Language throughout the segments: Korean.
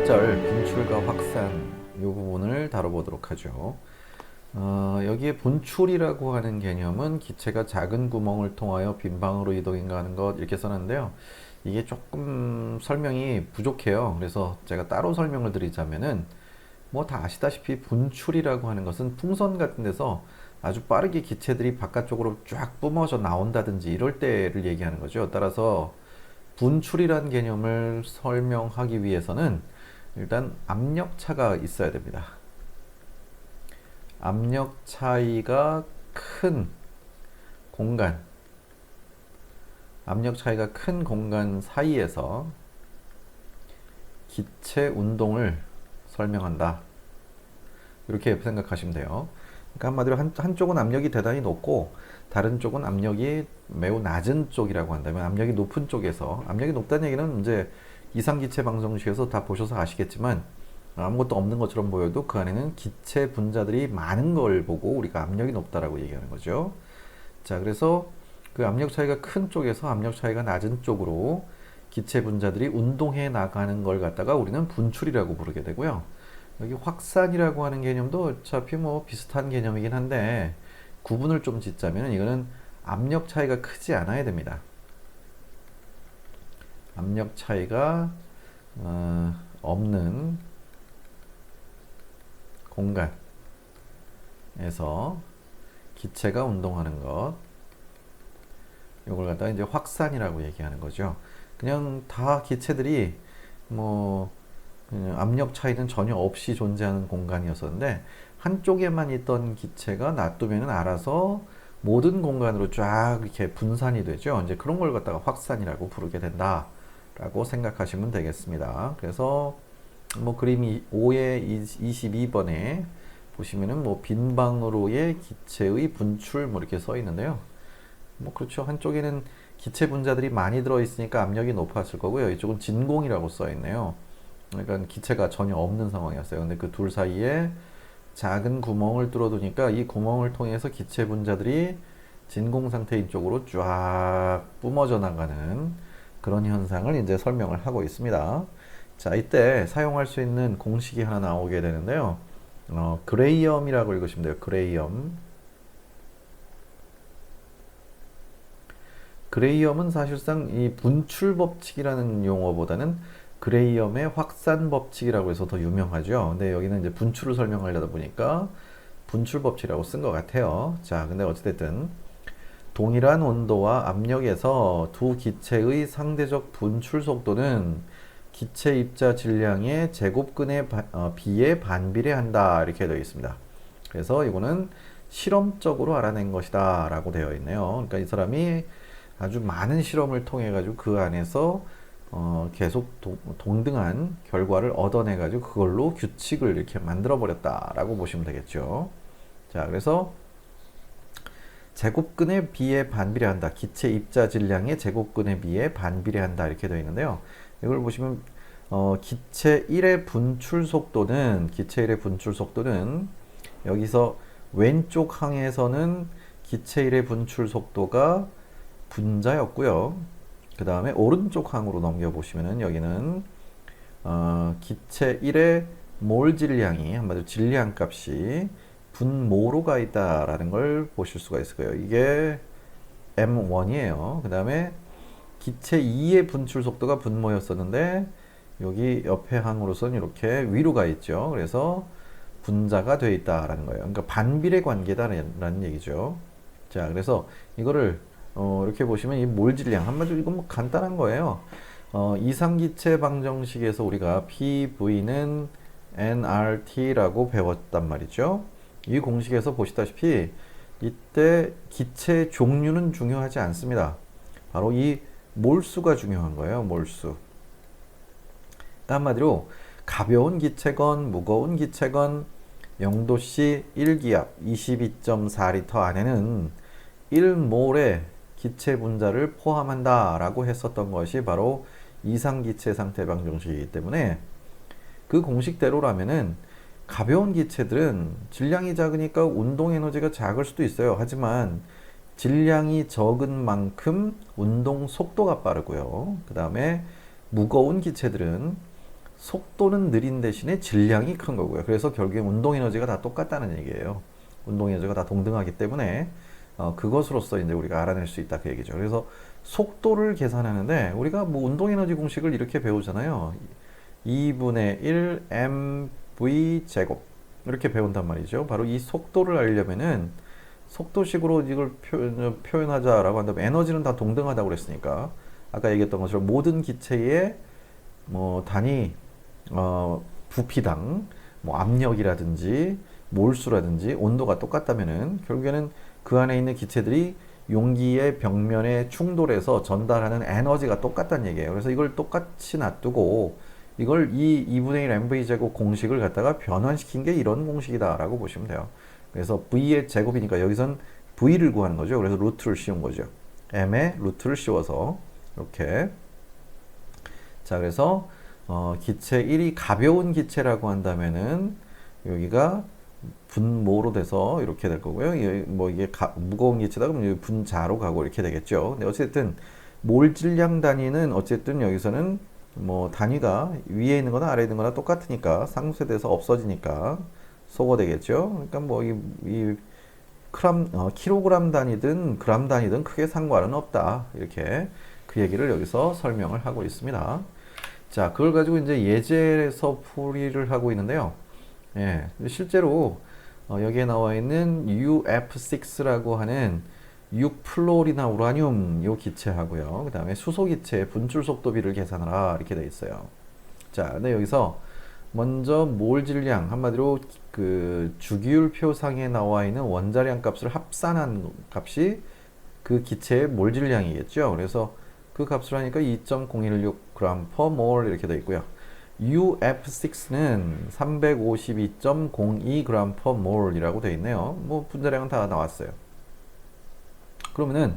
1절 분출과 확산 이 부분을 다뤄보도록 하죠. 여기에 분출이라고 하는 개념은 기체가 작은 구멍을 통하여 빈 방으로 이동하는 것 이렇게 써놨는데요. 이게 조금 설명이 부족해요. 그래서 제가 따로 설명을 드리자면은 뭐 다 아시다시피 분출이라고 하는 것은 풍선 같은 데서 아주 빠르게 기체들이 바깥쪽으로 쫙 뿜어져 나온다든지 이럴 때를 얘기하는 거죠. 따라서 분출이라는 개념을 설명하기 위해서는 일단 압력차가 있어야 됩니다. 압력 차이가 큰 공간, 압력 차이가 큰 공간 사이에서 기체 운동을 설명한다. 이렇게 생각하시면 돼요. 그러니까 한마디로 한쪽은 압력이 대단히 높고 다른 쪽은 압력이 매우 낮은 쪽이라고 한다면 압력이 높은 쪽에서, 압력이 높다는 얘기는 이제 이상기체 방정식에서 다 보셔서 아시겠지만 아무것도 없는 것처럼 보여도 그 안에는 기체 분자들이 많은 걸 보고 우리가 압력이 높다라고 얘기하는 거죠. 자, 그래서 그 압력 차이가 큰 쪽에서 압력 차이가 낮은 쪽으로 기체 분자들이 운동해 나가는 걸 갖다가 우리는 분출이라고 부르게 되고요. 여기 확산이라고 하는 개념도 어차피 뭐 비슷한 개념이긴 한데 구분을 좀 짓자면 이거는 압력 차이가 크지 않아야 됩니다. 압력 차이가 없는 공간에서 기체가 운동하는 것, 이걸 갖다가 이제 확산이라고 얘기하는 거죠. 그냥 다 기체들이 뭐 압력 차이는 전혀 없이 존재하는 공간이었었는데 한쪽에만 있던 기체가 놔두면 알아서 모든 공간으로 쫙 이렇게 분산이 되죠. 이제 그런 걸 갖다가 확산이라고 부르게 된다라고 생각하시면 되겠습니다. 그래서 뭐 그림 5의 22번에 보시면은 뭐 빈방으로의 기체의 분출 뭐 이렇게 써 있는데요. 뭐 그렇죠. 한쪽에는 기체 분자들이 많이 들어 있으니까 압력이 높았을 거고요. 이쪽은 진공이라고 써 있네요. 그러니까 기체가 전혀 없는 상황이었어요. 근데 그 둘 사이에 작은 구멍을 뚫어두니까 이 구멍을 통해서 기체 분자들이 진공 상태인 쪽으로 쫙 뿜어져 나가는 그런 현상을 이제 설명을 하고 있습니다. 자, 이때 사용할 수 있는 공식이 하나 나오게 되는데요. 그레이엄이라고 읽으시면 돼요. 그레이엄. 그레이엄은 사실상 이 분출 법칙이라는 용어보다는 그레이엄의 확산 법칙이라고 해서 더 유명하죠. 근데 여기는 이제 분출을 설명하려다 보니까 분출 법칙이라고 쓴 것 같아요. 자, 근데 어찌됐든 동일한 온도와 압력에서 두 기체의 상대적 분출 속도는 기체 입자 질량의 제곱근에 비해 반비례한다 이렇게 되어 있습니다. 그래서 이거는 실험적으로 알아낸 것이다 라고 되어 있네요. 그러니까 이 사람이 아주 많은 실험을 통해 가지고 그 안에서 계속 동등한 결과를 얻어내 가지고 그걸로 규칙을 이렇게 만들어 버렸다라고 보시면 되겠죠. 자, 그래서 제곱근에 비해 반비례한다. 기체 입자 질량의 제곱근에 비해 반비례한다 이렇게 되어 있는데요. 이걸 보시면 기체 1의 분출 속도는 여기서 왼쪽 항에서는 기체 1의 분출 속도가 분자였고요. 그 다음에 오른쪽 항으로 넘겨보시면은 여기는 기체 1의 몰 질량이 한마디로 질량 값이 분모로 가 있다라는 걸 보실 수가 있을 거예요. 이게 M1이에요. 그 다음에 기체 2의 분출 속도가 분모였었는데 여기 옆에 항으로서는 이렇게 위로 가 있죠. 그래서 분자가 되어 있다라는 거예요. 그러니까 반비례 관계다라는 얘기죠. 자, 그래서 이거를 이렇게 보시면 이 몰 질량 한마디로 이건 뭐 간단한 거예요. 이상기체 방정식에서 우리가 PV는 nRT라고 배웠단 말이죠. 이 공식에서 보시다시피 이때 기체 종류는 중요하지 않습니다. 바로 이 몰수가 중요한 거예요. 몰수. 한마디로 가벼운 기체건 무거운 기체건 0도씨 1기압 22.4리터 안에는 1몰의 기체 분자를 포함한다 라고 했었던 것이 바로 이상기체 상태 방정식이기 때문에 그 공식대로라면은 가벼운 기체들은 질량이 작으니까 운동 에너지가 작을 수도 있어요. 하지만 질량이 적은 만큼 운동 속도가 빠르고요. 그 다음에 무거운 기체들은 속도는 느린 대신에 질량이 큰 거고요. 그래서 결국에 운동 에너지가 다 똑같다는 얘기예요. 운동 에너지가 다 동등하기 때문에 그것으로서 이제 우리가 알아낼 수 있다 그 얘기죠. 그래서 속도를 계산하는데 우리가 뭐 운동 에너지 공식을 이렇게 배우잖아요. 2분의 1 mv 제곱 이렇게 배운단 말이죠. 바로 이 속도를 알려면은 속도식으로 이걸 표현하자라고 한다면 에너지는 다 동등하다고 그랬으니까 아까 얘기했던 것처럼 모든 기체의 뭐 단위 부피당 뭐 압력이라든지 몰수라든지 온도가 똑같다면은 결국에는 그 안에 있는 기체들이 용기의 벽면에 충돌해서 전달하는 에너지가 똑같다는 얘기예요. 그래서 이걸 똑같이 놔두고 이걸 이 2분의 1 mv 제곱 공식을 갖다가 변환시킨 게 이런 공식이다라고 보시면 돼요. 그래서 v의 제곱이니까 여기선 v를 구하는 거죠. 그래서 루트를 씌운 거죠. m에 루트를 씌워서 이렇게. 자, 그래서 기체 1이 가벼운 기체라고 한다면은 여기가 분모로 돼서 이렇게 될 거고요. 뭐 이게 무거운 기체다 그러면 분자로 가고 이렇게 되겠죠. 근데 어쨌든 몰 질량 단위는 어쨌든 여기서는 뭐 단위가 위에 있는 거나 아래에 있는 거나 똑같으니까 상쇄돼서 없어지니까 소거되겠죠. 그러니까 뭐 이 킬로그램 단위든 그램 단위든 크게 상관은 없다. 이렇게 그 얘기를 여기서 설명을 하고 있습니다. 자, 그걸 가지고 이제 예제에서 풀이를 하고 있는데요. 예, 실제로 여기에 나와 있는 UF6라고 하는 6플로리나 우라늄 요 기체하고요. 그 다음에 수소 기체의 분출 속도비를 계산하라 이렇게 되어 있어요. 자, 근데 여기서 먼저 몰 질량 한마디로 그 주기율 표상에 나와 있는 원자량 값을 합산한 값이 그 기체의 몰 질량이겠죠. 그래서 그 값을 하니까 2.016g/mol 이렇게 되어 있고요. UF6는 352.02g/mol 이라고 되어 있네요. 뭐 분자량은 다 나왔어요. 그러면은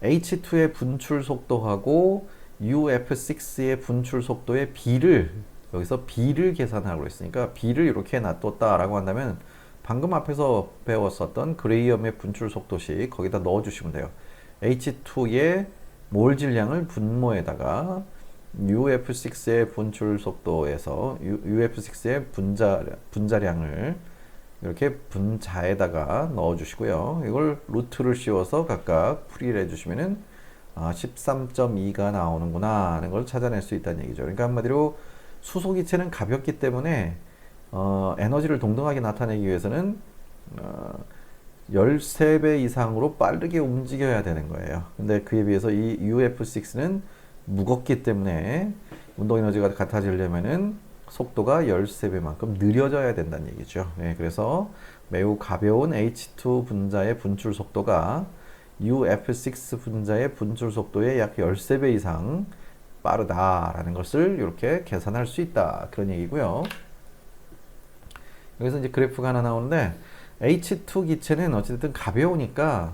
H2의 분출 속도하고 UF6의 분출 속도의 비를 여기서 비를 계산하고 있으니까 비를 이렇게 놔뒀다라고 한다면 방금 앞에서 배웠었던 그레이엄의 분출 속도식 거기다 넣어주시면 돼요. H2의 몰 질량을 분모에다가 UF6의 분출 속도에서 UF6의 분자량을 이렇게 분자에다가 넣어 주시고요. 이걸 루트를 씌워서 각각 풀이를 해주시면은 13.2가 나오는구나 하는 걸 찾아낼 수 있다는 얘기죠. 그러니까 한마디로 수소 기체는 가볍기 때문에 에너지를 동등하게 나타내기 위해서는 13배 이상으로 빠르게 움직여야 되는 거예요. 근데 그에 비해서 이 UF6는 무겁기 때문에 운동 에너지가 같아지려면은 속도가 13배만큼 느려져야 된다는 얘기죠. 네, 그래서 매우 가벼운 H2 분자의 분출 속도가 UF6 분자의 분출 속도의 약 13배 이상 빠르다라는 것을 이렇게 계산할 수 있다. 그런 얘기고요. 여기서 이제 그래프가 하나 나오는데 H2 기체는 어쨌든 가벼우니까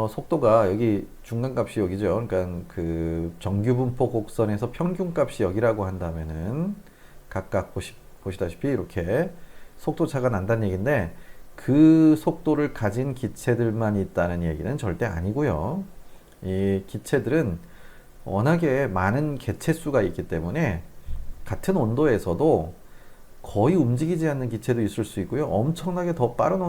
속도가 여기 중간값이 여기죠. 그러니까 그 정규분포 곡선에서 평균값이 여기라고 한다면은 각각 보시다시피 이렇게 속도차가 난다는 얘기인데 그 속도를 가진 기체들만 있다는 얘기는 절대 아니고요. 이 기체들은 워낙에 많은 개체수가 있기 때문에 같은 온도에서도 거의 움직이지 않는 기체도 있을 수 있고요. 엄청나게 더 빠른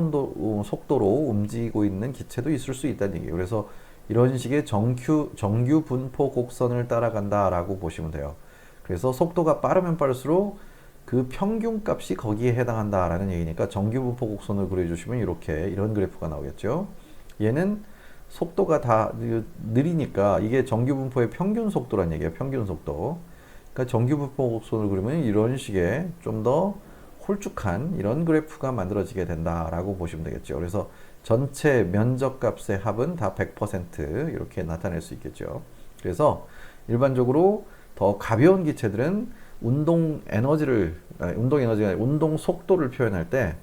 속도로 움직이고 있는 기체도 있을 수 있다는 얘기예요. 그래서 이런 식의 정규 분포 곡선을 따라간다라고 보시면 돼요. 그래서 속도가 빠르면 빠를수록 그 평균 값이 거기에 해당한다라는 얘기니까 정규 분포 곡선을 그려주시면 이런 그래프가 나오겠죠. 얘는 속도가 다 느리니까 이게 정규 분포의 평균 속도란 얘기예요. 평균 속도. 그러니까 정규 분포 곡선을 그리면 이런 식의 좀 더 홀쭉한 이런 그래프가 만들어지게 된다라고 보시면 되겠죠. 그래서 전체 면적 값의 합은 다 100% 이렇게 나타낼 수 있겠죠. 그래서 일반적으로 더 가벼운 기체들은 운동 속도를 표현할 때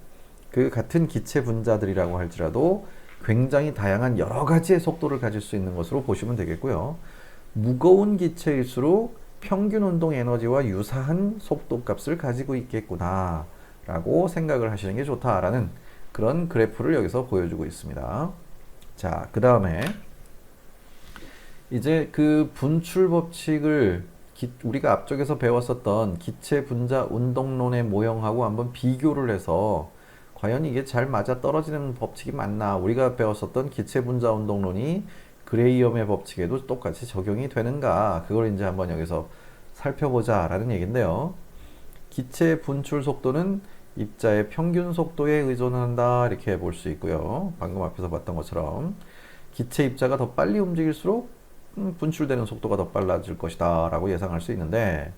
그 같은 기체 분자들이라고 할지라도 굉장히 다양한 여러 가지의 속도를 가질 수 있는 것으로 보시면 되겠고요. 무거운 기체일수록 평균 운동 에너지와 유사한 속도 값을 가지고 있겠구나 라고 생각을 하시는 게 좋다라는 그런 그래프를 여기서 보여주고 있습니다. 자, 그 다음에 이제 그 분출 법칙을 우리가 앞쪽에서 배웠었던 기체 분자 운동론의 모형하고 한번 비교를 해서 과연 이게 잘 맞아 떨어지는 법칙이 맞나? 우리가 배웠었던 기체 분자 운동론이 그레이엄의 법칙에도 똑같이 적용이 되는가? 그걸 이제 한번 여기서 살펴보자라는 얘기인데요. 기체 분출 속도는 입자의 평균 속도에 의존한다 이렇게 볼 수 있고요. 방금 앞에서 봤던 것처럼 기체 입자가 더 빨리 움직일수록 분출되는 속도가 더 빨라질 것이다 라고 예상할 수 있는데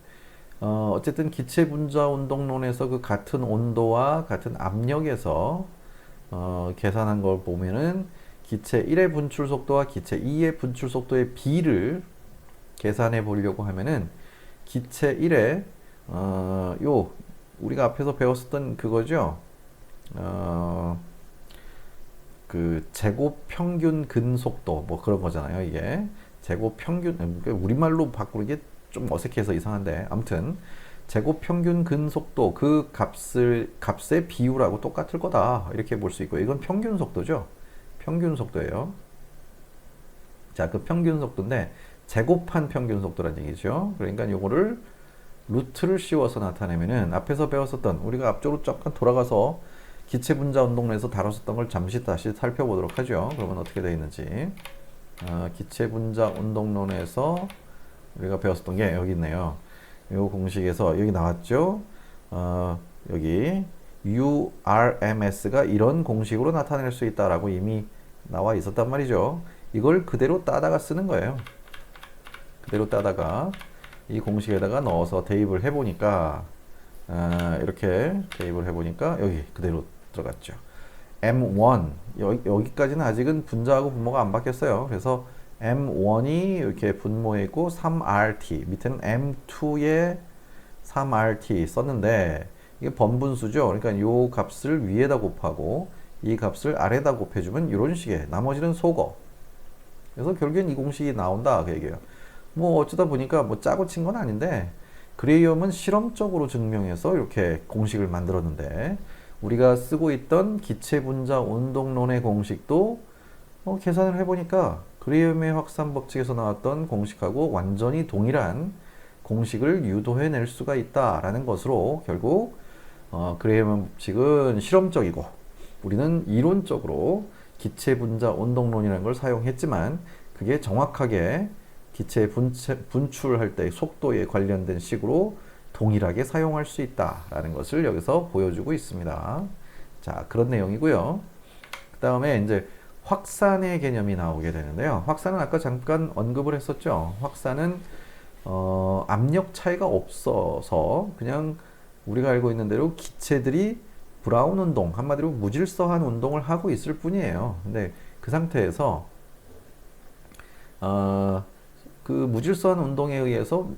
어쨌든 기체 분자 운동론에서 그 같은 온도와 같은 압력에서 계산한 걸 보면은 기체 1의 분출 속도와 기체 2의 분출 속도의 비를 계산해 보려고 하면은 기체 1의 요 우리가 앞에서 배웠었던 그거죠. 그 제곱 평균 근속도 뭐 그런 거잖아요. 이게 제곱 평균 우리말로 바꾸는 좀 어색해서 이상한데 아무튼 제곱 평균 근속도 그 값의 비율하고 똑같을 거다 이렇게 볼 수 있고 이건 평균 속도죠. 평균 속도예요. 자, 그 평균 속도인데 제곱한 평균 속도란 얘기죠. 그러니까 요거를 루트를 씌워서 나타내면은 앞에서 배웠었던 우리가 앞쪽으로 잠깐 돌아가서 기체 분자 운동론에서 다뤘었던 걸 잠시 다시 살펴보도록 하죠. 그러면 어떻게 되어 있는지 기체 분자 운동론에서 우리가 배웠었던 게 여기 있네요. 이 공식에서 여기 나왔죠. 여기 URMS가 이런 공식으로 나타낼 수 있다라고 이미 나와 있었단 말이죠. 이걸 그대로 따다가 쓰는 거예요. 그대로 따다가 이 공식에다가 넣어서 대입을 해보니까 이렇게 대입을 해보니까 여기 그대로 들어갔죠. M1 여기까지는 아직은 분자하고 분모가 안 바뀌었어요. 그래서 M1이 이렇게 분모해 있고 3RT 밑에는 M2에 3RT 썼는데 이게 번분수죠. 그러니까 이 값을 위에다 곱하고 이 값을 아래다 곱해주면 이런 식의 나머지는 속어. 그래서 결국엔 이 공식이 나온다 그 얘기예요. 뭐 어쩌다 보니까 뭐 짜고 친 건 아닌데 그레이엄은 실험적으로 증명해서 이렇게 공식을 만들었는데 우리가 쓰고 있던 기체 분자 운동론의 공식도 계산을 해보니까 그레이엄의 확산 법칙에서 나왔던 공식하고 완전히 동일한 공식을 유도해낼 수가 있다라는 것으로 결국 그레이엄 법칙은 실험적이고 우리는 이론적으로 기체 분자 운동론이라는 걸 사용했지만 그게 정확하게 기체 분출할 때의 속도에 관련된 식으로 동일하게 사용할 수 있다라는 것을 여기서 보여주고 있습니다. 자, 그런 내용이고요. 그 다음에 이제 확산의 개념이 나오게 되는데요. 확산은 아까 잠깐 언급을 했었죠. 확산은 압력 차이가 없어서 그냥 우리가 알고 있는 대로 기체들이 브라운 운동, 한마디로 무질서한 운동을 하고 있을 뿐이에요. 근데 그 상태에서 그 무질서한 운동에 의해서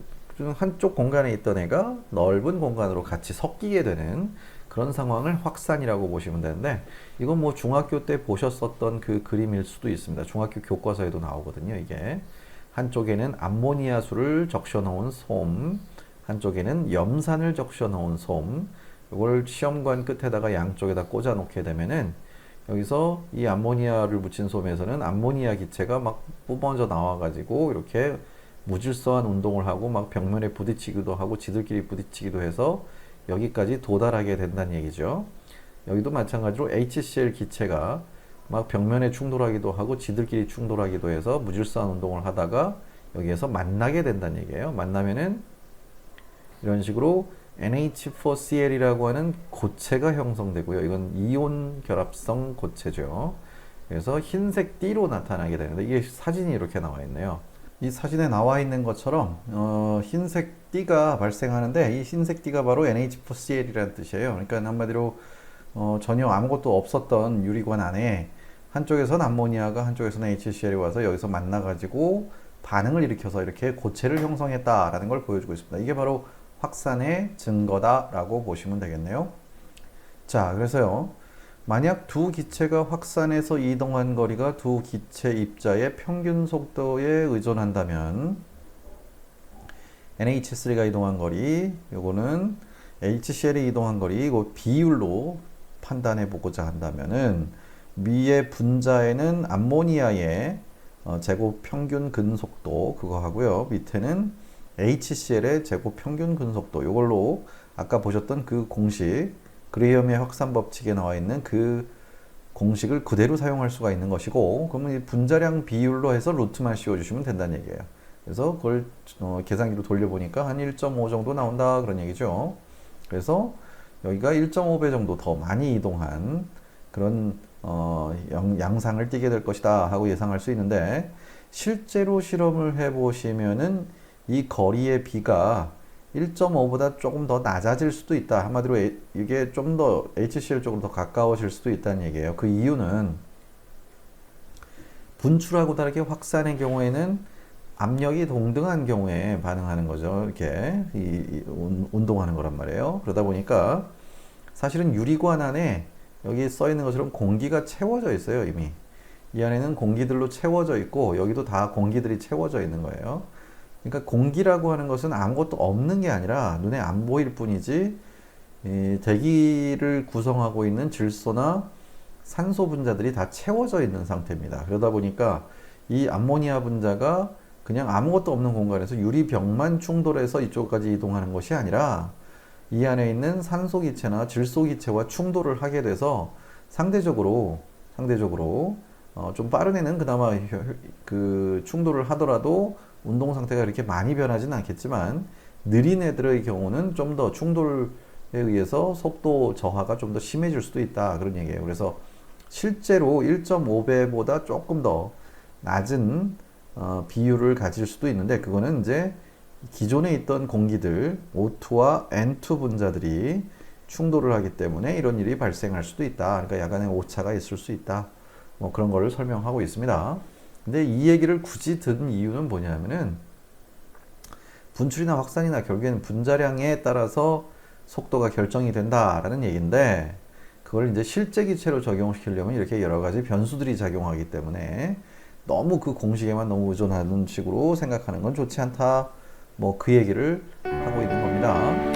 한쪽 공간에 있던 애가 넓은 공간으로 같이 섞이게 되는 그런 상황을 확산이라고 보시면 되는데 이건 뭐 중학교 때 보셨었던 그 그림일 수도 있습니다. 중학교 교과서에도 나오거든요. 이게 한쪽에는 암모니아수를 적셔 놓은 솜, 한쪽에는 염산을 적셔 놓은 솜, 이걸 시험관 끝에다가 양쪽에다 꽂아 놓게 되면은 여기서 이 암모니아를 묻힌 솜에서는 암모니아 기체가 막 뿜어져 나와 가지고 이렇게 무질서한 운동을 하고 막 벽면에 부딪히기도 하고 지들끼리 부딪히기도 해서 여기까지 도달하게 된다는 얘기죠. 여기도 마찬가지로 HCl 기체가 막 벽면에 충돌하기도 하고 지들끼리 충돌하기도 해서 무질서한 운동을 하다가 여기에서 만나게 된다는 얘기예요. 만나면은 이런 식으로 NH4Cl이라고 하는 고체가 형성되고요. 이건 이온 결합성 고체죠. 그래서 흰색 띠로 나타나게 되는데 이게 사진이 이렇게 나와 있네요. 이 사진에 나와 있는 것처럼 흰색 띠가 발생하는데 이 흰색 띠가 바로 NH4Cl이라는 뜻이에요. 그러니까 한마디로 전혀 아무것도 없었던 유리관 안에 한쪽에서는 암모니아가 한쪽에서는 HCl이 와서 여기서 만나가지고 반응을 일으켜서 이렇게 고체를 형성했다라는 걸 보여주고 있습니다. 이게 바로 확산의 증거다라고 보시면 되겠네요. 자, 그래서요. 만약 두 기체가 확산해서 이동한 거리가 두 기체 입자의 평균 속도에 의존한다면 NH3가 이동한 거리, 요거는 HCl이 이동한 거리, 이거 비율로 판단해 보고자 한다면은 위의 분자에는 암모니아의 제곱 평균 근속도 그거 하고요. 밑에는 HCl의 제곱 평균 근속도 이걸로 아까 보셨던 그 공식 그레이엄의 확산 법칙에 나와 있는 그 공식을 그대로 사용할 수가 있는 것이고 그러면 이 분자량 비율로 해서 루트만 씌워주시면 된다는 얘기예요. 그래서 그걸 계산기로 돌려보니까 한 1.5 정도 나온다 그런 얘기죠. 그래서 여기가 1.5배 정도 더 많이 이동한 그런 양상을 띠게 될 것이다 하고 예상할 수 있는데 실제로 실험을 해보시면은 이 거리의 비가 1.5보다 조금 더 낮아질 수도 있다. 한마디로 이게 좀 더 HCl 쪽으로 더 가까워질 수도 있다는 얘기예요. 그 이유는 분출하고 다르게 확산의 경우에는 압력이 동등한 경우에 반응하는 거죠. 이렇게 운동하는 거란 말이에요. 그러다 보니까 사실은 유리관 안에 여기 써 있는 것처럼 공기가 채워져 있어요. 이미 이 안에는 공기들로 채워져 있고 여기도 다 공기들이 채워져 있는 거예요. 그러니까 공기라고 하는 것은 아무것도 없는 게 아니라 눈에 안 보일 뿐이지 이 대기를 구성하고 있는 질소나 산소 분자들이 다 채워져 있는 상태입니다. 그러다 보니까 이 암모니아 분자가 그냥 아무것도 없는 공간에서 유리벽만 충돌해서 이쪽까지 이동하는 것이 아니라 이 안에 있는 산소 기체나 질소 기체와 충돌을 하게 돼서 상대적으로 좀 빠른 애는 그나마 그 충돌을 하더라도 운동 상태가 이렇게 많이 변하지는 않겠지만 느린 애들의 경우는 좀 더 충돌에 의해서 속도 저하가 좀 더 심해질 수도 있다 그런 얘기예요. 그래서 실제로 1.5배보다 조금 더 낮은 비율을 가질 수도 있는데 그거는 이제 기존에 있던 공기들 O2와 N2 분자들이 충돌을 하기 때문에 이런 일이 발생할 수도 있다. 그러니까 약간의 오차가 있을 수 있다. 뭐 그런 거를 설명하고 있습니다. 근데 이 얘기를 굳이 든 이유는 뭐냐면은 분출이나 확산이나 결국에는 분자량에 따라서 속도가 결정이 된다라는 얘기인데 그걸 이제 실제 기체로 적용시키려면 이렇게 여러 가지 변수들이 작용하기 때문에 너무 그 공식에만 너무 의존하는 식으로 생각하는 건 좋지 않다. 뭐 그 얘기를 하고 있는 겁니다.